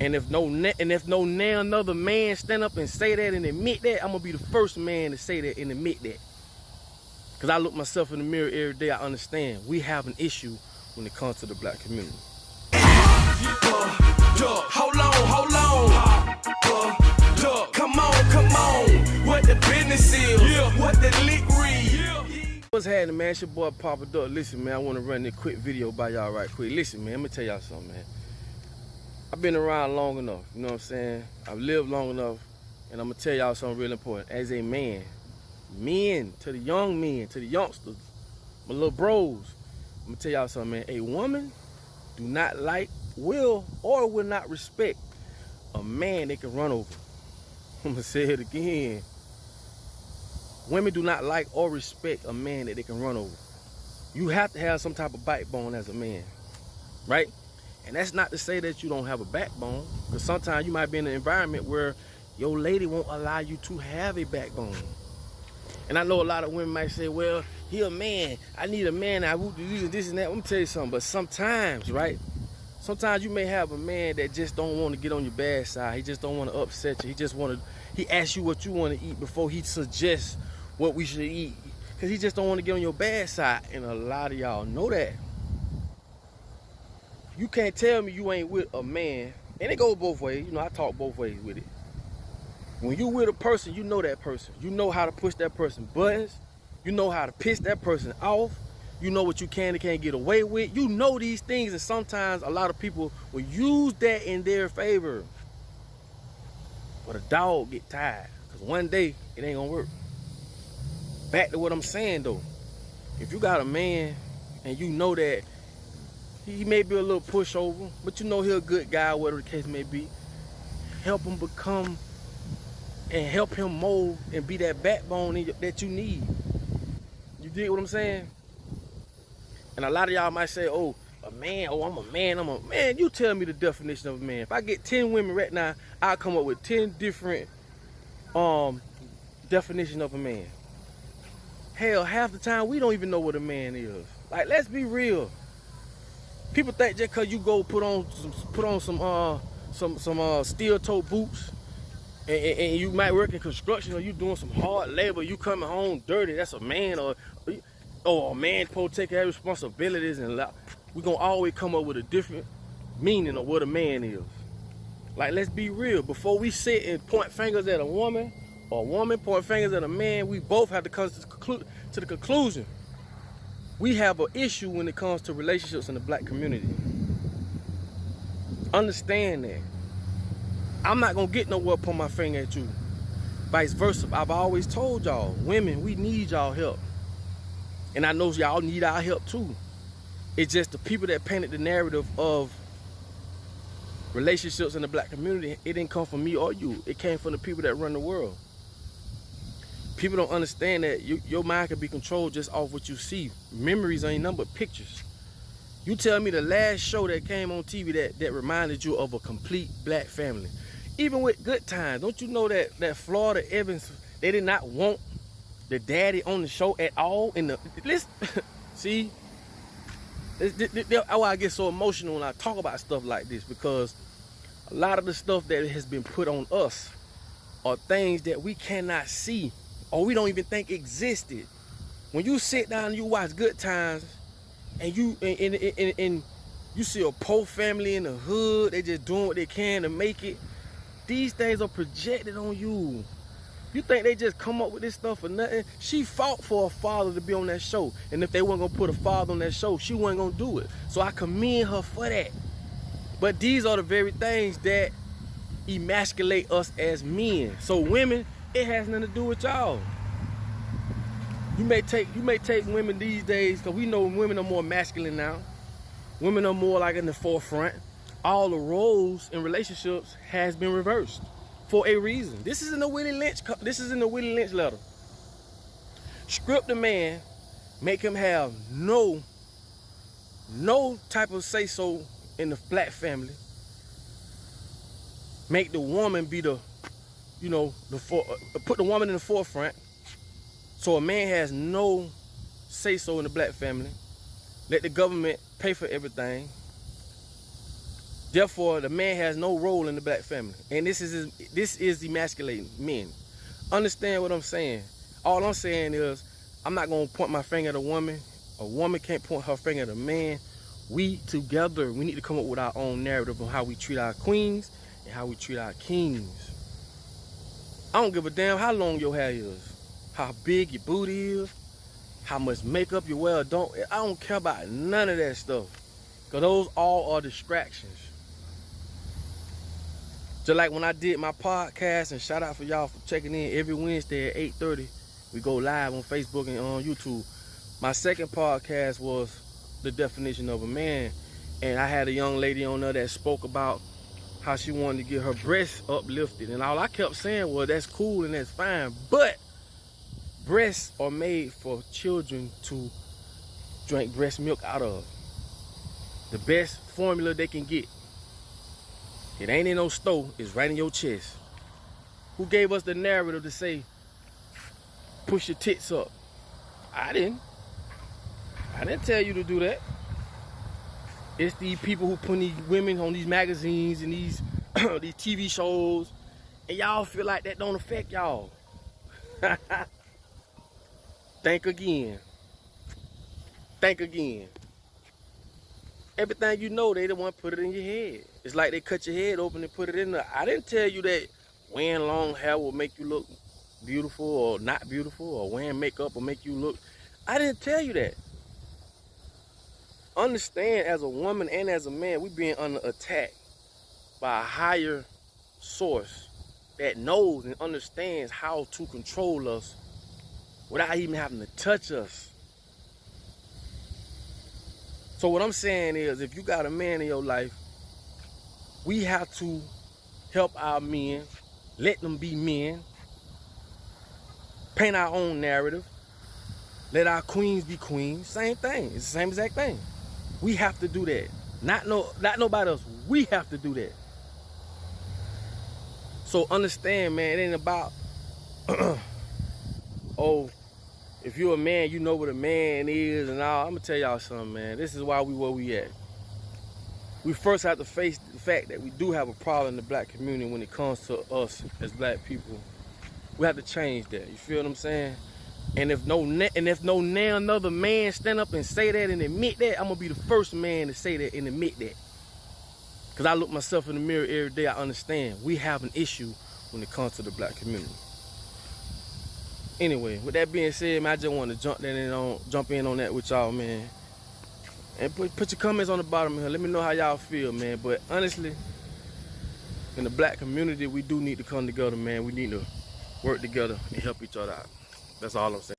And if no now another man stand up and say that and admit that, I'm gonna be the first man to say that and admit that. Cause I look myself in the mirror every day. I understand we have an issue when it comes to the black community. Hold on. Come on. What the business is? What the lick read? What's happening, man? It's your boy Papa Duck. Listen, man, I want to run this quick video by y'all right quick. Listen, man, let me tell y'all something, man. I've been around long enough, you know what I'm saying? I've lived long enough, and I'm gonna tell y'all something real important. As a man, to the young men, to the youngsters, my little bros, I'm gonna tell y'all something, man. A woman do not like, will not respect a man they can run over. I'm gonna say it again. Women do not like or respect a man that they can run over. You have to have some type of backbone as a man, right? And that's not to say that you don't have a backbone, because sometimes you might be in an environment where your lady won't allow you to have a backbone. And I know a lot of women might say, well, he a man, I need a man, I would do this and that. Let me tell you something, but sometimes, right? Sometimes you may have a man that just don't want to get on your bad side. He just don't want to upset you. He asks you what you want to eat before he suggests what we should eat. Because he just don't want to get on your bad side. And a lot of y'all know that. You can't tell me you ain't with a man. And it goes both ways. You know, I talk both ways with it. When you with a person, you know that person. You know how to push that person buttons. You know how to piss that person off. You know what you can and can't get away with. You know these things, and sometimes a lot of people will use that in their favor. But a dog get tired, because one day it ain't gonna work. Back to what I'm saying though. If you got a man and you know that he may be a little pushover, but you know he a good guy, whatever the case may be, help him become and help him mold and be that backbone that you need. You dig what I'm saying? And a lot of y'all might say, oh, a man, oh, I'm a man. You tell me the definition of a man. If I get 10 women right now, I'll come up with 10 different definitions of a man. Hell, half the time we don't even know what a man is. Like, let's be real. People think just cause you go put on some steel-toe boots and you might work in construction, or you doing some hard labor, you coming home dirty, that's a man. Or a man supposed to take care of responsibilities, and we're gonna always come up with a different meaning of what a man is. Like, let's be real. Before we sit and point fingers at a woman, or a woman point fingers at a man, we both have to come to the conclusion. We have an issue when it comes to relationships in the black community. Understand that. I'm not gonna get nowhere point my finger at you. Vice versa. I've always told y'all, women, we need y'all help. And I know y'all need our help too. It's just the people that painted the narrative of relationships in the black community, it didn't come from me or you. It came from the people that run the world. People don't understand that your mind can be controlled just off what you see. Memories ain't nothing but pictures. You tell me the last show that came on TV that reminded you of a complete black family. Even with Good Times, don't you know that Florida Evans, they did not want the daddy on the show at all? Listen, see, that's why I get so emotional when I talk about stuff like this, because a lot of the stuff that has been put on us are things that we cannot see, or we don't even think existed. When you sit down and you watch Good Times, and you see a poor family in the hood, they just doing what they can to make it, these things are projected on you. You think they just come up with this stuff for nothing? She fought for a father to be on that show. And if they weren't gonna put a father on that show, she wasn't gonna do it. So I commend her for that. But these are the very things that emasculate us as men. So women, it has nothing to do with y'all. You may take women these days, because we know women are more masculine now. Women are more like in the forefront. All the roles in relationships has been reversed for a reason. This is in the Willie Lynch letter. Script the man, make him have no type of say-so in the black family. Make the woman be put the woman in the forefront, so a man has no say-so in the black family. Let the government pay for everything. Therefore, the man has no role in the black family. And this is emasculating men. Understand what I'm saying? All I'm saying is, I'm not gonna point my finger at a woman. A woman can't point her finger at a man. We together, we need to come up with our own narrative on how we treat our queens and how we treat our kings. I don't give a damn how long your hair is, how big your booty is, how much makeup you wear or don't. I don't care about none of that stuff. Because those all are distractions. Just like when I did my podcast, and shout out for y'all for checking in every Wednesday at 8:30. We go live on Facebook and on YouTube. My second podcast was the definition of a man. And I had a young lady on there that spoke about how she wanted to get her breasts uplifted. And all I kept saying was, that's cool and that's fine. But breasts are made for children to drink breast milk out of. The best formula they can get. It ain't in no store, it's right in your chest. Who gave us the narrative to say, push your tits up? I didn't tell you to do that. It's these people who put these women on these magazines and these these TV shows, and y'all feel like that don't affect y'all. Think again. Think again. Everything you know, they the one put it in your head. It's like they cut your head open and put it in there. I didn't tell you that wearing long hair will make you look beautiful or not beautiful, or wearing makeup will make you look. I didn't tell you that. Understand, as a woman and as a man, we being under attack by a higher source that knows and understands how to control us without even having to touch us. So what I'm saying is, if you got a man in your life, we have to help our men, let them be men, paint our own narrative, let our queens be queens. Same thing. It's the same exact thing. We have to do that. Not nobody else. We have to do that. So understand, man, it ain't about oh, if you're a man, you know what a man is and all. I'm gonna tell y'all something, man. This is why we where we at. We first have to face the fact that we do have a problem in the black community when it comes to us as black people. We have to change that. You feel what I'm saying? And if no now another man stand up and say that and admit that, I'm gonna be the first man to say that and admit that. Cause I look myself in the mirror every day. I understand we have an issue when it comes to the black community. Anyway, with that being said, man, I just want to jump in on that with y'all, man. And put your comments on the bottom here. Let me know how y'all feel, man. But honestly, in the black community, we do need to come together, man. We need to work together and help each other out. That's all I'm saying.